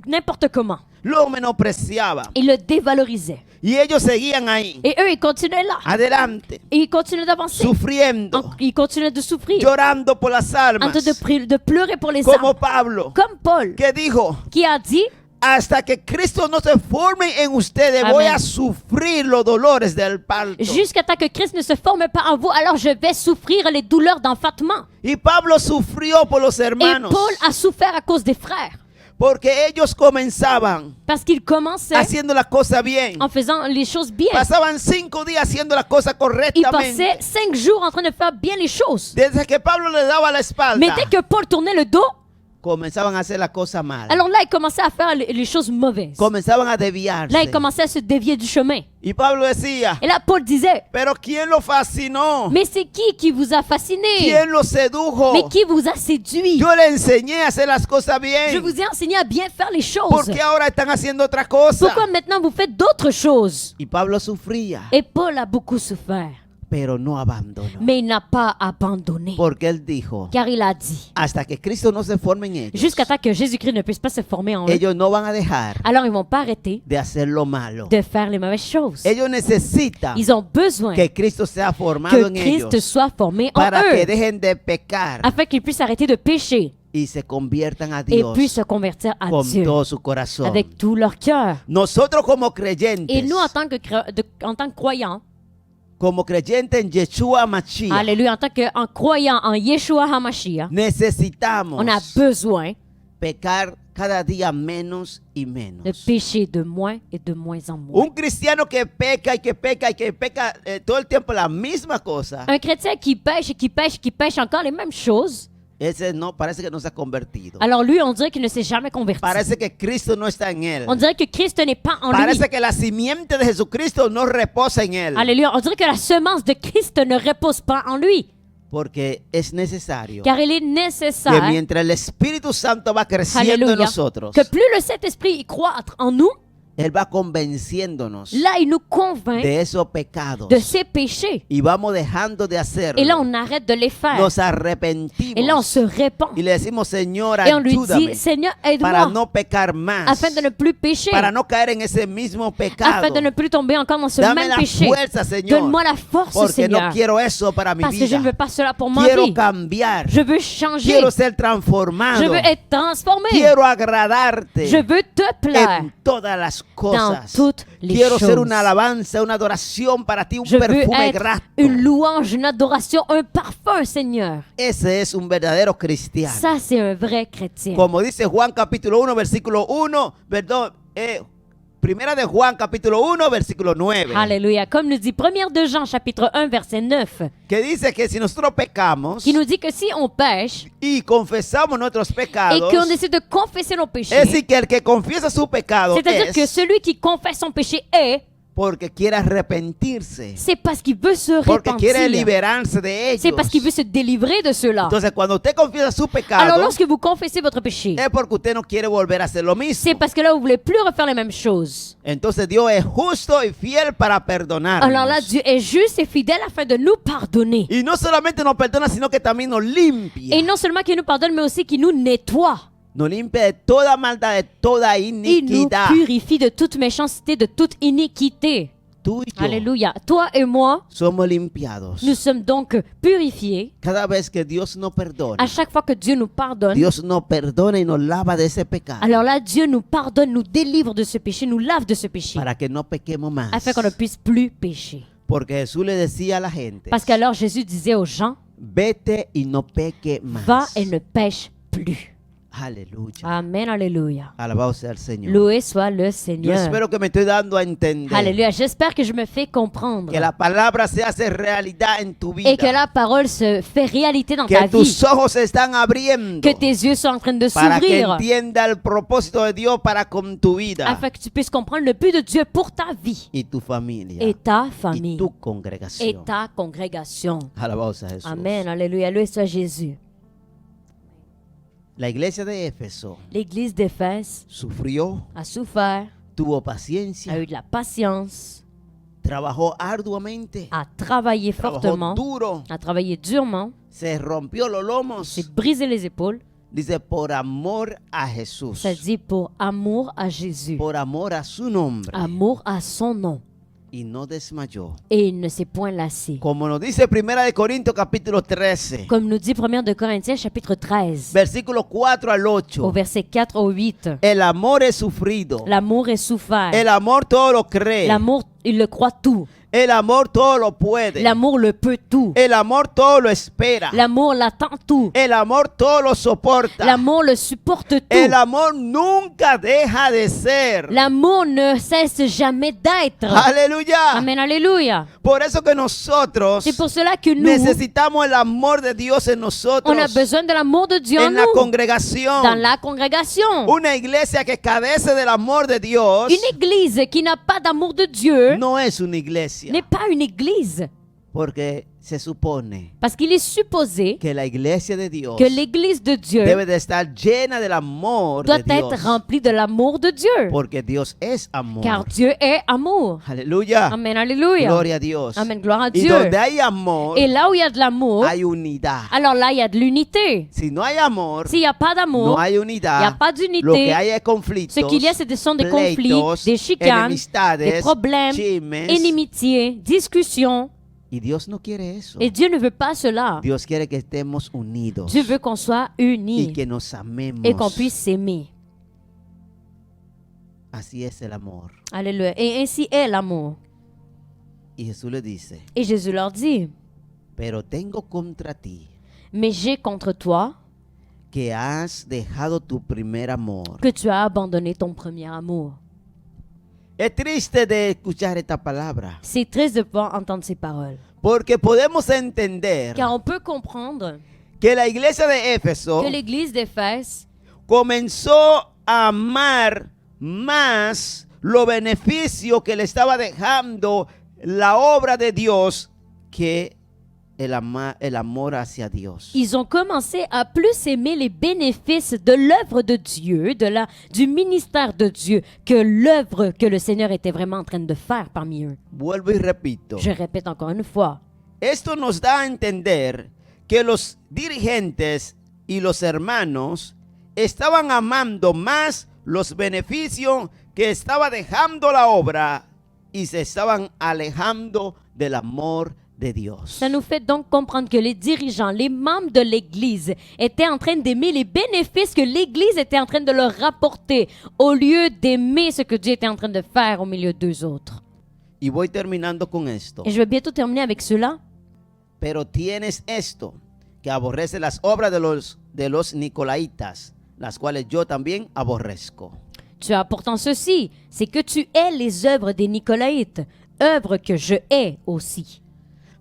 n'importe comment. Lo menospreciaban. Ils le dévalorisaient. Y ellos seguían ahí. Et eux, ils continuaient là. Adelante. Et ils continuaient d'avancer. Sufriendo. Ils continuaient de souffrir. Llorando por las En almas. train de pleurer pour les Como âmes. Pablo. Comme Paul, Que dijo, qui a dit, hasta que Cristo no se forme en ustedes, Amén. voy a sufrir los dolores del parto. jusqu'à temps que Christ ne se forme pas en vous, alors je vais souffrir les douleurs d'enfantement. Y Pablo sufrió por los Et hermanos. Paul a souffert à cause des frères. Porque ellos comenzaban Parce qu'il commençait haciendo las cosas bien. en faisant les choses bien. Pasaban 5 días haciendo las cosas Il correctamente. passait 5 jours en train de faire bien les choses. Desde que Pablo le daba la espalda, Mais dès que Paul tournait le dos, comenzaban a hacer las cosas mal. alors là, il commençait à faire les choses mauvaises. Comenzaban a desviarse. Là, il commençait à se dévier du chemin. Y Pablo decía, Et là, Paul disait, pero ¿quién lo fascinó? mais c'est qui vous a fasciné? ¿Quién lo sedujo? Mais qui vous a séduit? Yo le enseñé a hacer las cosas Je bien. vous ai enseigné à bien faire les choses. ¿Por qué ahora están haciendo otra cosa? Pourquoi maintenant vous faites d'autres choses? Y Pablo sufría, Et Paul a beaucoup souffert. pero no abandonó. Mais il n'a pas abandonné. Porque él dijo, Car il a dit, hasta que Cristo no se forme en ellos, jusqu'à temps que Jésus-Christ ne puisse pas se former en eux, ellos no van a dejar alors ils vont pas arrêter de hacer lo malo. de faire les mauvaises choses. Ellos necesitan Ils ont besoin que Cristo sea formado que en Christ ellos soit formé en para que eux, dejen de pecar afin qu'ils puissent arrêter de pécher y se conviertan a et Dios puissent se convertir à con Dieu todo su corazón. avec tout leur cœur. Nosotros como creyentes, Et nous, en tant que croyants, como creyentes en Yeshua Mashiach, alléluia, en croyant en Yeshua HaMashiach, necesitamos on a besoin pecar cada día menos y de menos. pécher de moins et de moins en moins. Un cristiano que peca y que peca y que peca todo el tiempo la misma cosa, Un chrétien qui pêche et qui pêche, qui pêche encore les mêmes choses, ese no parece que no se ha convertido. alors lui, on dirait qu'il ne s'est jamais converti. Parece que Cristo no está en él. On dirait que Christ n'est pas en lui. Parece que la simiente de Jesucristo no reposa en él. Alléluia. On dirait que la semence de Christ ne repose pas en lui. Porque es necesario Car il est que nécessaire, mientras el Espíritu Santo va creciendo en alléluia, nosotros, que plus le Saint-Esprit y croître en nous, Él va convenciéndonos là, il nous convainc de esos pecados. de ses péchés. Y vamos dejando de hacerlo. Et là, on arrête de les faire. Nos arrepentimos. Et là, on se répand. Y le decimos, Señor, Et on lui ayúdame dit, Seigneur, para aide-moi, no pecar más. afin de ne plus pécher, Para no caer en ese mismo pecado. afin de ne plus tomber encore dans ce Dame même la péché. fuerza, Señor. Donne-moi la force, Porque Seigneur, no quiero eso para mi parce que je ne veux vida. pas cela pour ma Quiero vie. cambiar. Je veux changer. Quiero ser transformado. Je veux être transformé. Quiero agradarte Je veux te plaire en todas las dans cosas. toutes les Quiero ser choses. una alabanza, una adoración para ti, un Je veux perfume être grato. une louange, une adoration, un parfum, Seigneur. Ese es un verdadero cristiano. Ça, c'est un vrai chrétien. Como dice Juan capítulo 1, versículo 1, perdón, primera de Juan capítulo 1, versículo 9. Alléluia. Comme nous dit 1 de Jean, chapitre 1, verset 9, Que dice que si nosotros pecamos qui nous dit que si on pêche y confesamos nuestros et pecados, qu'on essaie de confesser nos es péchés, decir, que el que confiesa su pecado c'est-à-dire que es celui qui confesse son péché est, porque quiere arrepentirse, c'est parce qu'il veut se porque quiere repentir. liberarse de ellos. C'est parce qu'il veut se délivrer de cela. Entonces, cuando usted confiesa su Alors, pecado, lorsque vous confessez votre péché, es porque usted no quiere volver a hacer lo mismo. c'est parce que là, vous voulez plus refaire les mêmes choses. Entonces, Dios es justo y fiel para perdonarnos. Alors là, Dieu est juste et fidèle afin de nous pardonner. Y no solamente nos perdona, sino que también nos limpia. Et non seulement qu'il nous pardonne, mais aussi qu'il nous nettoie. nos limpia de toda maldad, de toda Il nous iniquidad. purifie de toute méchanceté, de toute iniquité. Tú y yo Alléluia. Toi et moi, somos limpiados. nous sommes donc purifiés. Cada vez que Dios nos perdona, À chaque fois que Dieu nous pardonne, Dios nos perdona y nos lava de ese pecado alors là, Dieu nous pardonne, nous délivre de ce péché, nous lave de ce péché, para que no pequemos más. afin qu'on ne puisse plus pécher. Porque Jesús le decía a la gente, Parce qu'alors Jésus disait aux gens, vete y no peque más. va et ne pêche plus. Aleluya. Amen, alléluia. Alabado sea el Señor. Loué soit le Yo Seigneur. espero que me estoy dando a entender Alléluia. J'espère que je me fais comprendre que la palabra se hace realidad en tu vida. et que la parole se fait réalité dans ta Que vie. tus ojos se están abriendo Que tes yeux sont en train de para que s'ouvrir entienda el propósito de Dios para con tu vida afin que tu puisses comprendre le but de Dieu pour ta vie y tu familia et ta y famille tu et congregación. ta congrégation. Alabado sea Jesús. Amen, alléluia. Loué soit Jésus. La iglesia de Éfeso L'église d'Éphèse sufrió, a souffert, tuvo a paciencia, eu de la patience, trabajó arduamente, a travaillé trabajó fortement, duro, a travaillé durement, se rompió los lomos. s'est brisé les épaules. Dice, por amor a Jesús, Ça dit pour amour à Jésus, por amor a su nombre, amour à son nom. y no desmayó. Et il ne s'est point lassé. Como nos dice 1 de Corintios capítulo 13, Comme nous dit 1 de Corinthiens chapitre 13, versículos 4 al au 8. verset 4 au 8. El amor es sufrido. L'amour est souffert. El amor todo lo cree. L'amour, il le croit tout. El amor todo lo puede. L'amour le peut tout. El amor todo lo espera. L'amour l'attend tout. El amor todo lo soporta. L'amour le supporte tout. El amor nunca deja de ser. L'amour ne cesse jamais d'être. Aleluya. Amen, alléluia. Por eso que nosotros C'est pour cela que nous, necesitamos el amor de Dios en nosotros. on a besoin de l'amour de Dieu en En la nous, congregación. dans la congrégation. Una iglesia que carece del amor de Dios Une église qui n'a pas d'amour de Dieu no es una iglesia. n'est pas une église. Porque se supone Parce qu'il est supposé que la iglesia de Dios que l'église de Dieu debe de estar llena del amor doit de Dios. être remplie de l'amour de Dieu. Porque Dios es amor. Car Dieu est amour. Aleluya. Amen, alléluia. Gloria a Dios. Amen, gloire à Y Dieu. donde hay amor, Et là où il y a de l'amour, hay unidad. alors là, il y a de l'unité. Si no hay amor, S'il n'y a pas d'amour, no hay il n'y a unidad. pas Lo que d'unité. hay es conflictos, Ce qu'il y a, ce sont des conflits, pleitos, des chicanes, enemistades, des problèmes, chismes. inimitiés, discussions. Y Dios no quiere eso. Et Dieu ne veut pas cela. Dios quiere que estemos unidos Dieu veut qu'on soit y unis que nos amemos. et qu'on puisse s'aimer. Así es el amor. Alléluia. Et ainsi est l'amour. Y Jesús le dice, Et Jésus leur dit, pero tengo contra ti mais j'ai contre toi que has dejado tu primer amor. que tu as abandonné ton premier amour. Es triste de escuchar esta palabra, C'est triste de pouvoir entendre ces paroles. porque podemos entender Car on peut comprendre que la iglesia de Éfeso que l'église d'Éphèse comenzó a amar más los beneficios que le estaba dejando la obra de Dios que el amor hacia Dios. ils ont commencé à plus aimer les bénéfices de l'œuvre de Dieu, du ministère de Dieu, que l'œuvre que le Seigneur était vraiment en train de faire parmi eux. Vuelvo y repito. Je répète encore une fois. Esto nos da a entender que los dirigentes y los hermanos estaban amando más los beneficios que estaba dejando la obra y se estaban alejando del amor de Dios. Ça nous fait donc comprendre que les dirigeants, les membres de l'Église étaient en train d'aimer les bénéfices que l'Église était en train de leur rapporter au lieu d'aimer ce que Dieu était en train de faire au milieu d'eux autres. Y voy terminando con esto. Et je vais bientôt terminer avec cela. Pero tienes esto, que aborrece las obras de los Nicolaitas, las cuales yo también aborrezco. Tu as pourtant ceci, c'est que tu hais les œuvres des Nicolaïtes, œuvres que je hais aussi.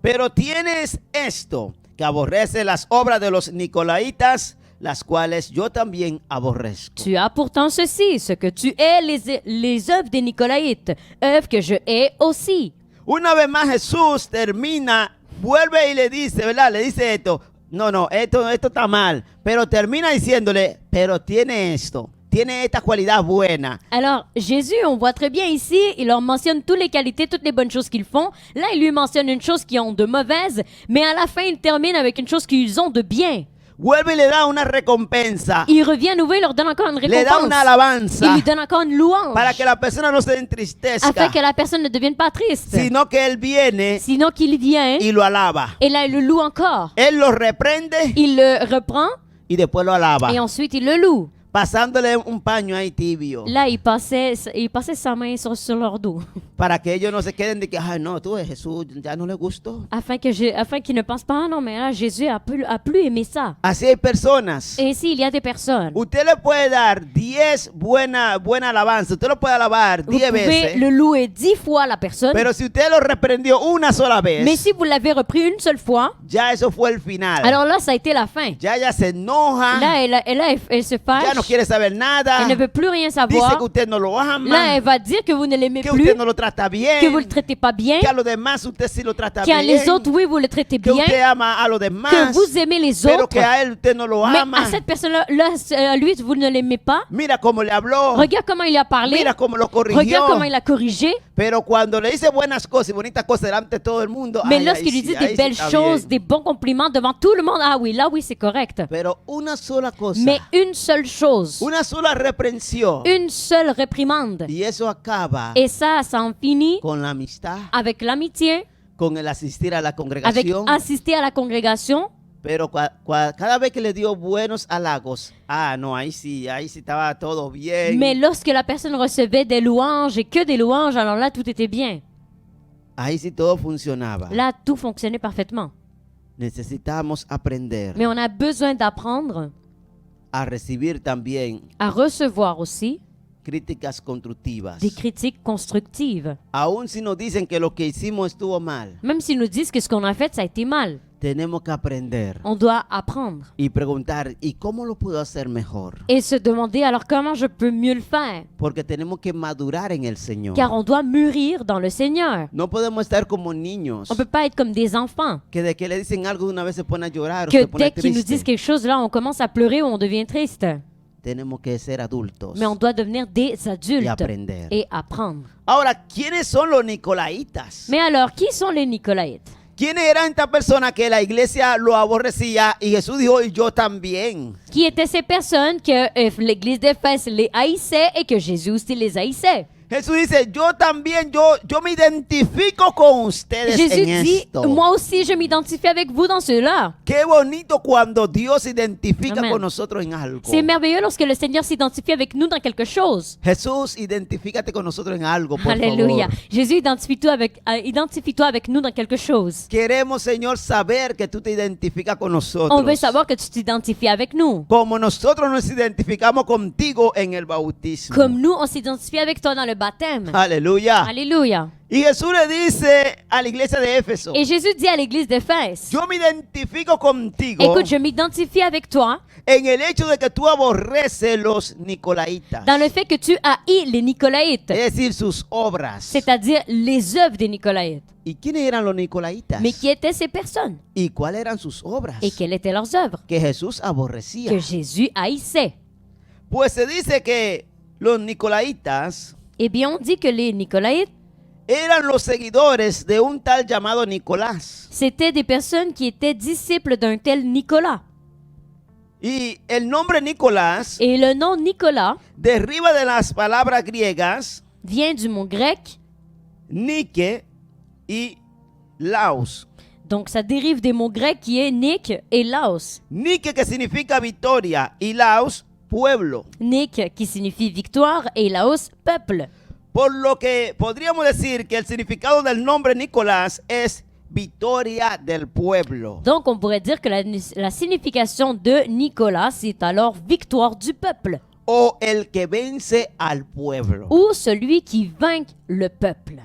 Pero tienes esto, que aborrece las obras de los Nicolaitas, las cuales yo también aborrezco. Tu as pourtant ceci, ce que tu hais les œuvres des Nicolaïtes, œuvres que je hais aussi. Una vez más Jesús termina, vuelve y le dice, ¿verdad? Le dice esto. No, esto está mal. Pero termina diciéndole, pero tiene esto. Tiene esta cualidad buena. Alors, Jésus, on voit très bien ici, il leur mentionne toutes les qualités, toutes les bonnes choses qu'ils font. Là, il lui mentionne une chose qu'ils ont de mauvaise, mais à la fin, il termine avec une chose qu'ils ont de bien. vuelve y le da una recompensa, Il revient à nouveau et leur donne encore une le da récompense. una alabanza Il lui donne encore une louange. para que la persona no se Afin entristezca, que la personne ne devienne pas triste. sino que él viene Sinon qu'il vient y lo alaba. et là il le loue encore. Él lo reprende Il le reprend y después lo alaba, et ensuite il le loue. pasándole un paño ahí tibio, Là il passait sa main sur leur dos. para que ellos no se queden de que, ay no, tú Jesús ya no le gustó. Afin qu'ils ne pensent pas, ah non mais là Jésus a plus aimé ça. Así hay personas. Et ici il y a des personnes. Usted le puede dar 10 buena alabanza, usted lo puede alabar Vous 10 pouvez veces, le louer 10 fois la personne. pero si usted lo reprendió una sola Mais vez, si vous l'avez repris une seule fois, ya eso fue el final. alors là ça a été la fin. Ya ella se enoja, Là elle se fâche. ya no quiere saber nada, Elle ne veut plus rien dice savoir. que usted no lo Là ama, elle va dire que vous ne l'aimez que plus, usted no lo trata bien, que vous le traitez pas bien, que a los demás usted sí lo trata qu'à bien, les autres oui vous le traitez que bien, usted ama a los que demás, vous aimez les pero autres, que a él usted no lo mais ama. à cette personne-là, à lui vous ne l'aimez pas. Mira cómo le habló, Regarde comment il a parlé, mira cómo lo corrigió. regarde comment il a corrigé. Pero cuando le dice buenas cosas y bonitas cosas delante de todo el mundo, Mais ay, lorsqu'il ahí lui sí, dit ahí des sí belles está choses, bien. des bons compliments devant tout le monde, ah oui, là oui c'est correct. Pero una sola cosa, Mais une seule chose, una sola reprensión, une seule réprimande. y eso acaba Et ça en finit con la amistad, avec l'amitié, con el asistir a la avec congregación. assister à la congrégation. Pero cada vez que le dio buenos halagos, no, ahí sí estaba todo bien. Mais lorsque la personne recevait des louanges et que des louanges, alors là tout était bien. Ahí sí todo funcionaba. Là tout fonctionnait parfaitement. Necesitamos aprender Mais on a besoin d'apprendre a recibir también à recevoir aussi críticas constructivas. des critiques constructives. Aún si nos dicen que lo que hicimos estuvo mal, Même s'ils nous disent que ce qu'on a fait, ça a été mal. tenemos que aprender On doit apprendre y preguntar, ¿y cómo lo puedo hacer mejor? et se demander alors comment je peux mieux le faire. Porque tenemos que madurar en el Señor. Car on doit mûrir dans le Seigneur. No podemos estar como niños On ne peut pas être comme des enfants. que de que le dicen algo de una vez se pone a llorar o Que se pone dès qu'ils nous triste. disent quelque chose, là, on commence à pleurer ou on devient triste. Tenemos que ser adultos Mais on doit devenir des y adultes aprender. et apprendre. Ahora, ¿quiénes son los nicolaitas? Mais alors, qui sont les Nicolaïtes? ¿Quiénes eran estas personas que la iglesia lo aborrecía y Jesús dijo, y yo también? Qui étaient ces personnes que l'église d'Éphèse les haïssait et que Jésus aussi les haïssait? Jesús dice, yo también, yo me identifico con ustedes Jésus en dit, esto. moi aussi je m'identifie avec vous dans cela. Qué bonito cuando Dios se identifica Amen. con nosotros en algo. C'est merveilleux lorsque le Seigneur s'identifie avec nous dans quelque chose. Jesús, identifícate con nosotros en algo, por Alléluia. favor. Jésus, identifie-toi avec nous dans quelque chose. Queremos, Señor, saber que tú te identificas con nosotros. On veut savoir que tu t'identifies avec nous. Como nosotros nos identificamos contigo en el bautismo. Comme nous, on s'identifie avec toi dans le baptême. Aleluya. Alléluia. Y Jesús le dice a la iglesia de Éfeso, Et Jésus dit à l'église d'Éphèse, yo me identifico contigo écoute, je m'identifie avec toi en el hecho de que tú aborreces los nicolaitas, dans le fait que tu haïs les Nicolaïtes, es decir, sus obras. c'est-à-dire les œuvres des Nicolaïtes. ¿Y quiénes eran los nicolaitas? Mais qui étaient ces personnes? ¿Y cuáles eran sus obras? Et quelles étaient leurs œuvres? Que Jesús aborrecía. Que Jésus haïssait. Pues se dice que los nicolaitas Eh bien, on dit que les Nicolaïtes, eran los seguidores de un tal llamado Nicolás. c'étaient des personnes qui étaient disciples d'un tel Nicolas. Y el nombre Nicolás Et le nom Nicolas deriva de las palabras griegas vient du mot grec, Nike y Laos. donc ça dérive des mots grecs qui est Nik et Laos. Nike que significa victoria y Laos pueblo. Nik qui signifie victoire et Laos peuple. Por lo que podríamos decir que el significado del nombre Nicolás es victoria del pueblo. Donc on pourrait dire que la signification de Nicolas, c'est alors victoire du peuple O el que vence al pueblo. ou celui qui vainc le peuple.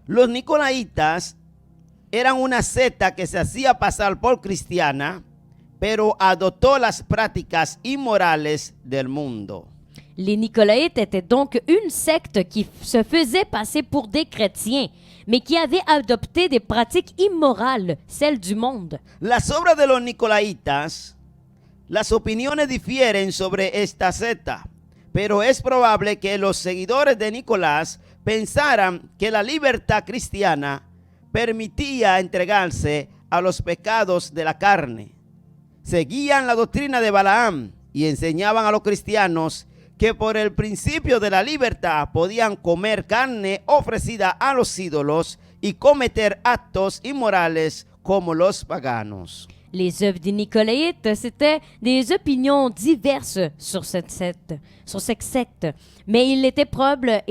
Los nicolaitas eran una secta que se hacía pasar por cristiana, pero adoptó las prácticas inmorales del mundo. Les Nicolaïtes étaient donc une secte qui se faisait passer pour des chrétiens, mais qui avait adopté des pratiques immorales, celles du monde. Las obras de los nicolaitas, las opiniones difieren sobre esta secta, pero es probable que los seguidores de Nicolás pensaran que la libertad cristiana permitía entregarse a los pecados de la carne, seguían la doctrina de Balaam y enseñaban a los cristianos que por el principio de la libertad podían comer carne ofrecida a los ídolos y cometer actos inmorales como los paganos. Les œuvres des Nicolaïtes, c'était des opinions diverses sur cette secte. Mais il était probable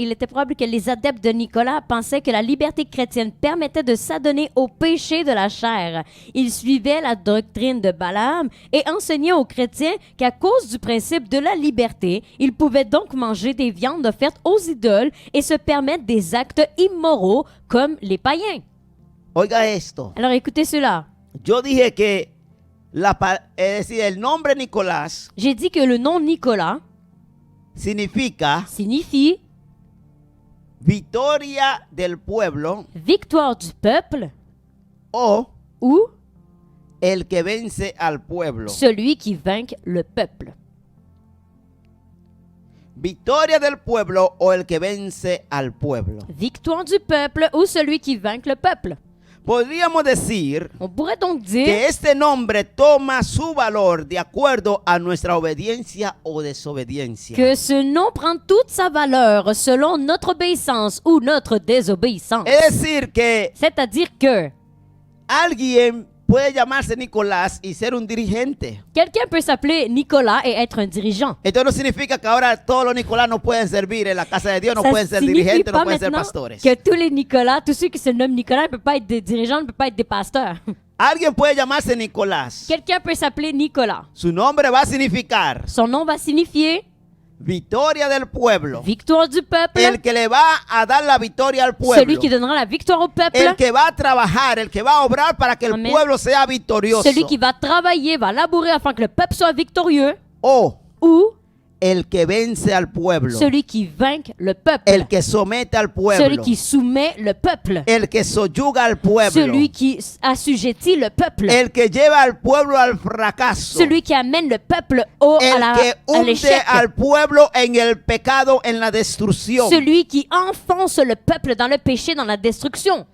que les adeptes de Nicolas pensaient que la liberté chrétienne permettait de s'adonner au péché de la chair. Ils suivaient la doctrine de Balaam et enseignaient aux chrétiens qu'à cause du principe de la liberté, ils pouvaient donc manger des viandes offertes aux idoles et se permettre des actes immoraux comme les païens. Oiga esto. Alors écoutez cela. Yo dije que es decir, el nombre Nicolás J'ai dit que le nom Nicolas significa signifie victoria del pueblo victoire du peuple o ou el que vence al pueblo. celui qui vainc le peuple. Victoria del pueblo o el que vence al pueblo. Victoire du peuple ou celui qui vainc le peuple. Podríamos decir On pourrait donc dire que este nombre toma su valor de acuerdo a nuestra obediencia o desobediencia. que ce nom prend toute sa valeur selon notre obéissance ou notre désobéissance. Es decir, que C'est-à-dire que alguien puede llamarse Nicolás y ser un dirigente. quelqu'un peut s'appeler Nicolas et être un dirigeant. Esto no significa que ahora todos los Nicolás no pueden servir en la casa de Dios, no Ça pueden ser signifie dirigentes, no pas pueden ser maintenant pastores. que tous les Nicolas, tous ceux qui se nomment Nicolas ne peuvent pas être des dirigeants, ne peuvent pas être des pasteurs. Alguien puede llamarse Nicolás. Quelqu'un peut s'appeler Nicolas. Su nombre va a significar Son nom va signifier victoria del pueblo. victoire du peuple, El que le va a dar la victoria al celui pueblo. qui donnera la victoire au peuple, El que va a trabajar, el que va a obrar para que el Amén. pueblo sea victorioso. celui qui va travailler, va labourer afin que le peuple soit victorieux, O ou el que vence al pueblo. celui qui vainc le peuple, El que somete al celui pueblo. qui soumet le peuple, El que soyuga al pueblo. celui qui assujettit le peuple, El que lleva al pueblo al fracaso. celui qui amène le peuple El que à l'échec, hunde al pueblo en el pecado, en la destrucción. celui qui enfonce le peuple dans le péché, dans la destruction.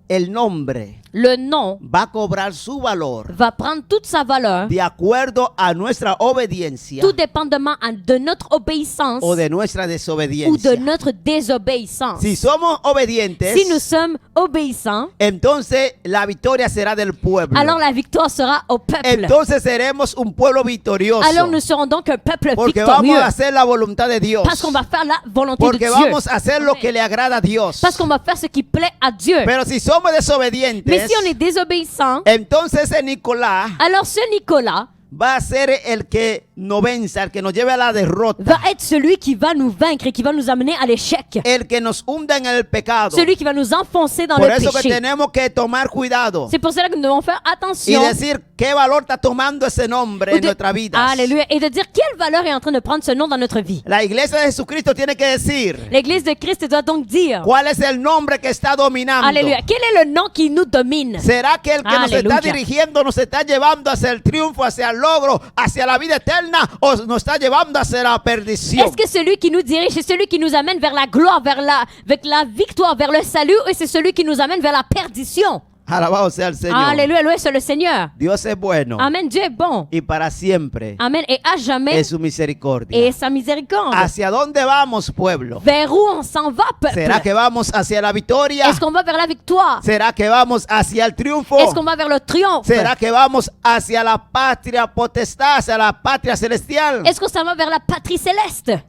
El nombre Le nom va a cobrar su valor va prendre toute sa valeur, de acuerdo a nuestra obediencia tout dépendamment de notre obéissance o de nuestra ou de desobediencia. notre désobéissance. Si somos obedientes, Si nous sommes obéissants, entonces la victoria será del pueblo. alors la victoire sera au peuple. Entonces seremos un pueblo victorioso. Alors nous serons donc un peuple Porque victorieux. vamos a hacer la voluntad de Dios. Parce qu'on va faire la volonté de Porque Dieu. vamos a hacer lo que le agrada a Dios. Parce qu'on va faire ce qui plaît à Dieu. Pero si somos Mais desobedientes, si on est désobéissant, entonces ese Nicolás alors ce Nicolas va a ser el que nos venza, el que nos lleve a la derrota, va être celui qui va nous vaincre et qui va nous amener à l'échec. el que nos hunda en el pecado. Celui qui va nous enfoncer dans Por le eso que péché. tenemos que tomar cuidado C'est pour cela que nous devons faire y attention. decir qué valor está tomando ese nombre en nuestra vida. Alléluia. Et de dire quelle valeur est en train de prendre ce nom dans notre vie. La iglesia de Jesucristo tiene que decir L'Église de Christ doit donc dire, cuál es el nombre que está dominando. Alléluia, quel est le nom qui nous domine? ¿Será que el que nos Aleluya. está dirigiendo nos está llevando hacia el triunfo, hacia el logro, hacia la vida eterna o nos está llevando hacia la perdición? Est-ce que celui qui nous dirige, c'est celui qui nous amène vers la gloire, vers la victoire, vers le salut, ou c'est celui qui nous amène vers la perdition? Alabado sea el Señor. Alléluia, loué soit le Seigneur. Dios es bueno Amen, Dieu est bon. y para siempre Amen, et à jamais, es su misericordia. et sa miséricorde. ¿Hacia dónde vamos, pueblo? Vers où on s'en va, ¿Será peuple? que vamos hacia la victoria? Est-ce qu'on va vers la victoire? ¿Será que vamos hacia el triunfo? Est-ce qu'on va vers le triomphe? ¿Será que vamos hacia la patria potestad, hacia la patria celestial? Est-ce qu'on s'en va vers la patrie céleste?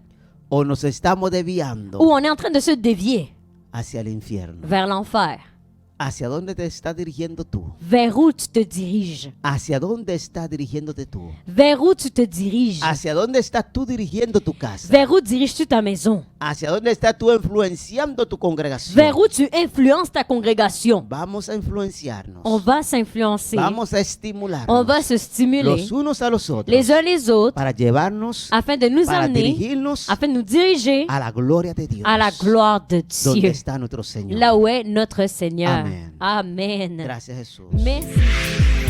¿O nos estamos desviando Ou on est en train de se dévier hacia el infierno? vers l'enfer? ¿Hacia dónde te estás dirigiendo tú? Vers où tu te diriges? ¿Hacia dónde estás dirigiéndote tú? Vers où tu te diriges? ¿Hacia dónde estás tú dirigiendo tu casa? Vers où diriges-tu ta maison? ¿Hacia dónde estás tú influenciando tu congregación? Vers où tu influences ta congrégation? Vamos a influenciarnos. On va s'influencer. Vamos a On estimularnos va se stimuler los unos a los otros les uns les autres para llevarnos, afin de nous para amener, dirigirnos afin de nous diriger a la gloria de Dios. à la gloire de Donde Dieu. está nuestro Señor. Là où est notre Seigneur. Amen. Amen. Gracias, Jesús. Merci.